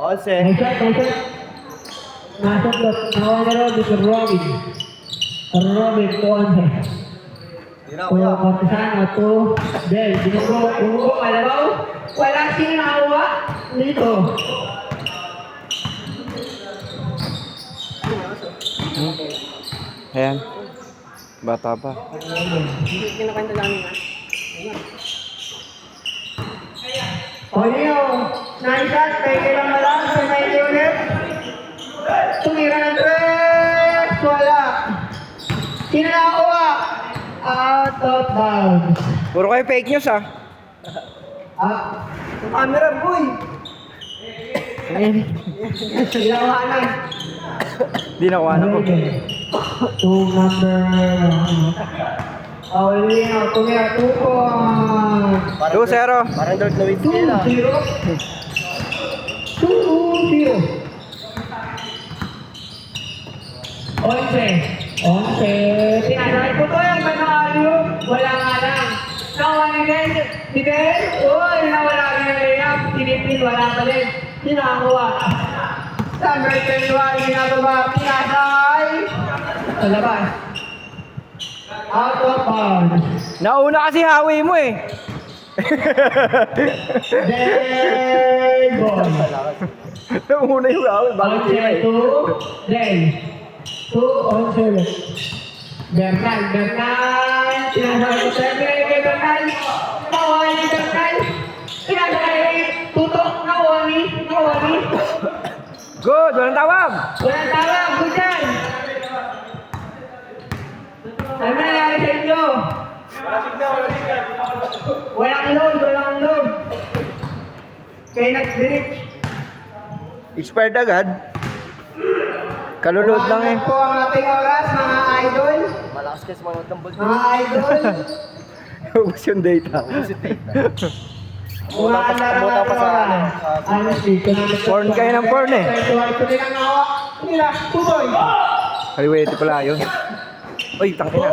Nice shot, nice shot. Masok na, nawa na Robin sa Robin. Robin, 2-11. Kuya Cortesano, 2. Del, binugo, kalabaw. Wala siyang nakawa. Dito. Ayan. Bata pa. Kinakanta namin ha. Olio, nice shot, pwede lang malang sa may unit. Tumira ng 3, wala. Sino nakakuha? Out of bounds. Puro kayo fake news ah. Camera boy. Ilawanan. Di nakuha na ko. To number. Olio, tumira 2 points. 2-0. Parang Dirk Nowitzki 2-0. na. 2-0. 11. Tinanay ko to yung manalo. Wala nga lang. Nakuha ni Del. Si Del. Uy, nawala ka ng layup. Tinipin, wala pa din. Sinakuha. Number 21, ginagawa. Pinasay. Sa labas. Out of bounds. Nauna kasi hawi mo eh. Del ball. Nauna yung hawi. Bakit sila eh? 2, Del. 2 on 7. Bernal. Sinasakay ko sa kay Bernal. Nawali ni Bernal. Sinasakay tutok. Nawali. Good! Walang tawag! Walang tawag. Good yan. Ano nangyari sa inyo? Walang load. Kaya nag-direct. Expired agad. Kalulod lang eh. Po ang ating oras, mga idol. Malakas kasi mga tambol. Mga idol. Ubus yung data. Buta pa sa Porn kayo ng porn eh. Ito din ang nawa. Nila, tuboy. Kaliwete pala yun. Uy, tangin na.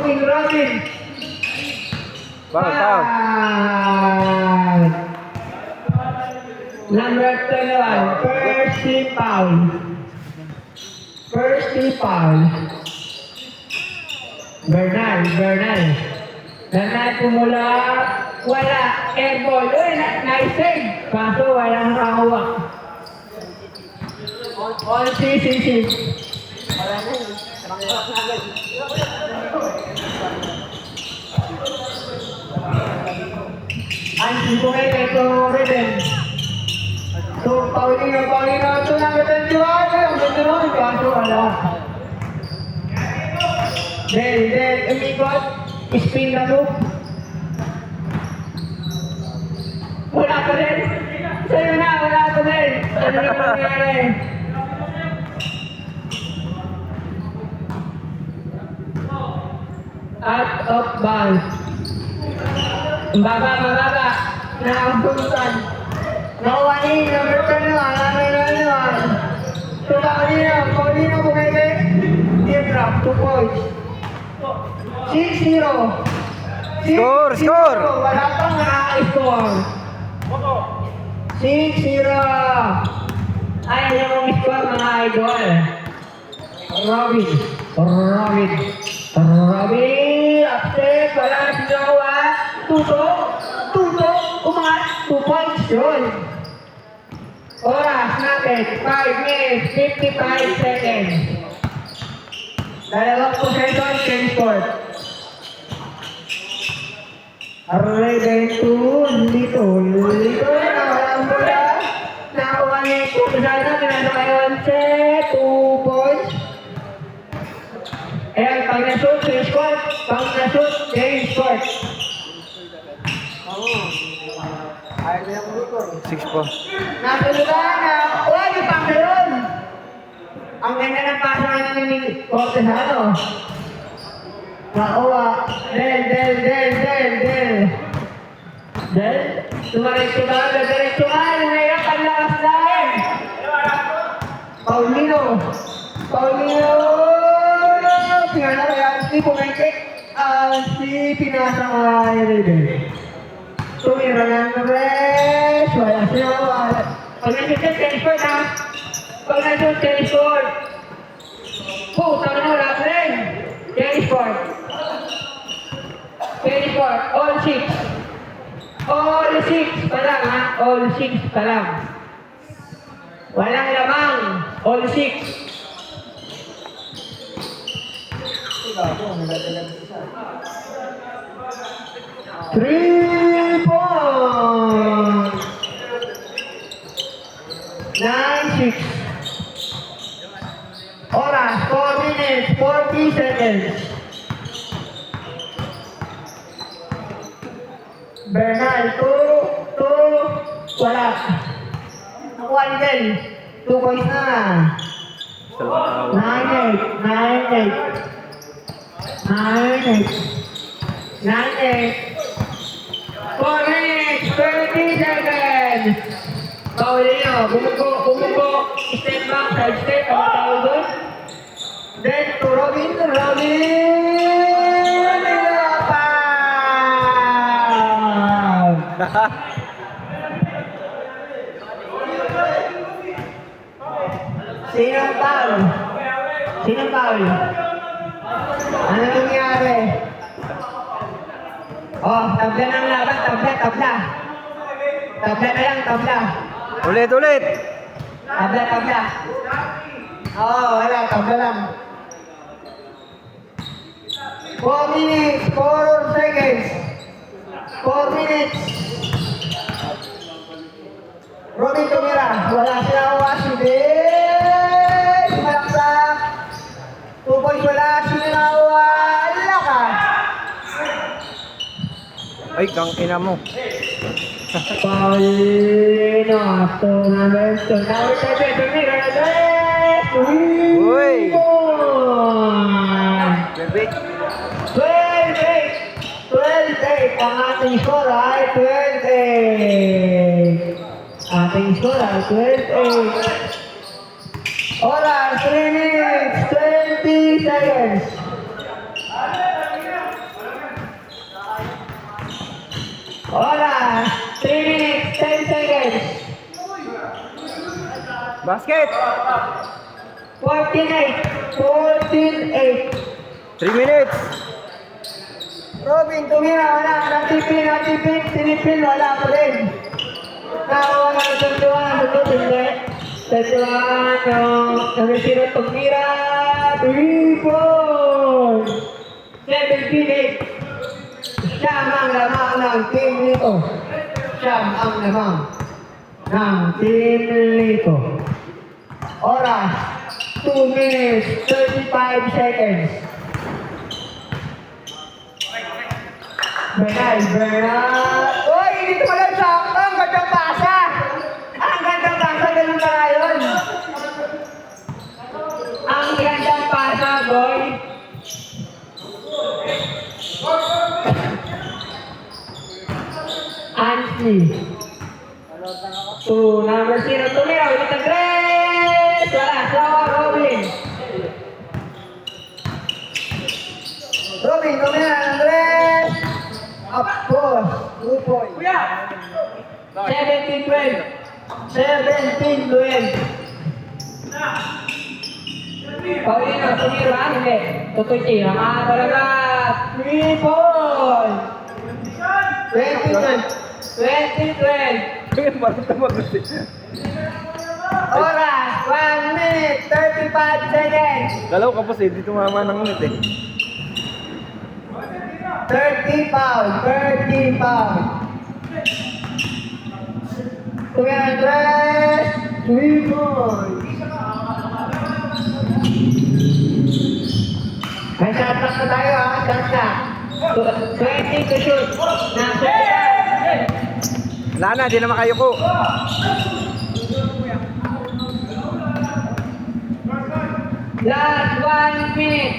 Robin. Foul. Number 21, first team foul. Bernal. Bernal pumula. Wala. Airball. Uy, nice save. Kaso walang nakakuha. All CCC. Ansi ko ngayon ito rin. So, Paulino. Ito lang ito yung juwan. Ang ganda nun. Kaso wala. Del. Umikot. Spin na loop. Wala pa rin. Sa'yo na. Wala pa rin. Ano yung nangyari? Out of bounds. Mababa. Nakapuntan. Nakuha ni number 10 naman. So, Paulino bumebe. Team drop, 2 points. 6-0. Score! Wala pang nakaka-score. 6-0. Ayaw niya mong score, mga idol. Robin. Upset. Wala na sinawa. Tutok. Umangat. 2 points yun. Oras natin. 5 minutes, 55 seconds. Dalawang possession, change court. Arrebe to dito na walang bola. Nakuha ni Cortesano, pinasakay 1 set, 2 points. Ayan, pag na-shoot, change court. Pag na-shoot, change court. 6 po. Natulugan na, uy, pang meron. Ang ganda ng pasa natin ni Cortesano. Nakuha. Del. Tumaretso ba? Diretso ka. Nangyayang panlakas dahil. Paulino. Tingnan na kaya si Pumengkik. Si Pinasa kay Rebe. Tumira ng res. Wala siya. Pag nasusunod, tennis court ha. Pag nasusunod, tennis court. Putang na, wala pa rin. Tennis court. Tennis court. All six. All six pa lang ha. All six pa lang. Walang lamang. All six. 3 points. 9-6. Oras, 4 minutes, 40 seconds. Bernal, 2, wala. Nakuha ni Del. 2 points na. 9-8, 4 minutes, 30 seconds. Pauli nyo, bumugo, step back, side step, ang tawag doon. Then to Robin, Sinong foul? Sinong foul? Ano nangyari? Oh, tabla ng laban, tabla. Tabla na lang, tabla. Ulit. Tabla. Oo, wala, tabla lang. 4 minutes, 4 seconds. 4 minutes. Robin tumira, wala sila uwas, hindi. Malaksak. 2 points wala, sila uwas. Laka. Ay, kang ina mo. Paulino, to number 2. Number 7, tumira na tres. Uy. 12-8. 12-8. Ang ating score ay 12-8. Ating score ay 12-8. Oras, 3 minutes, 20 seconds. Oras, 3 minutes, 10 seconds. Basket. 14-8. 14-8. 3 minutes. Robin, tumira, wala. Natipin. Sinipin, wala pa rin. Nakawa na ng tentuan. Hindi. Tentuan, nag-sirot pagmira. 3 points. 17-8. Siyam ang lamang ng team nito. Oras, 2 minutes, 35 seconds. Bernal. Uy, hindi tumalag sakto. Ang gandang pasa. Ganun ka yun. Ang gandang pasa, boy. Ansley. To number 0, tumira. Ulit ang tres. Wala, sawa, Robin. Tumira ng tres. Of course, 2 points. 17-12. 17-12. Paulino, tumira, hindi. Tutoy tira. Talaga, 3 points. 20-12. Oras, 1 minute, 35 seconds. Galaw ka po di tumama ng ulit eh. 30 pounds. Tumira ng tres. 3 points. May shot na tayo ha, shot na. 20 to shoot. Wala na, di na makayuko. Last 1 minute.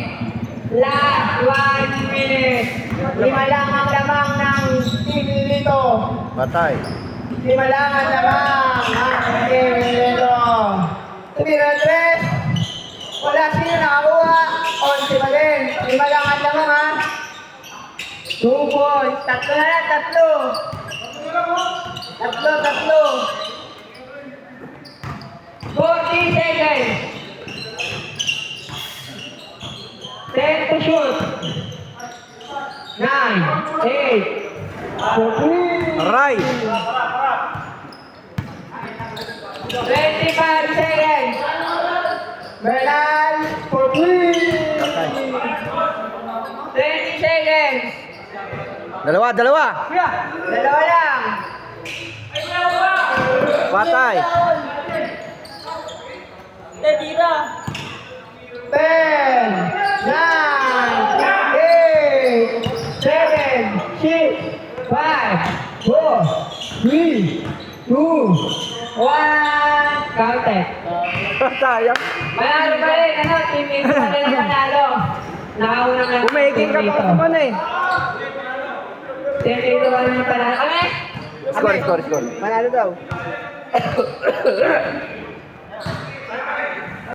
5 lang ang lamang ng team nito. Patay. 5 lang ang lamang ng team nito. Tumira tres. Wala sino nakakuha. 11 pa din. 5 lang ang lamang ha. 2 points. Tatlo. patay. 25 seconds. Bernal, for please. 20 seconds. Dalawa. Dalawa lang. Patay. 10, 9, 8, 7, 6, 5, 4, 3, 2, 1. Counted. Sayang. Manalo pa rin. Ano? Team Ito pa rin ang manalo. Nakauna nga. Umigil ka pa naman eh. Team Ito pa rin ang panalo. Kami? Score. Manalo daw.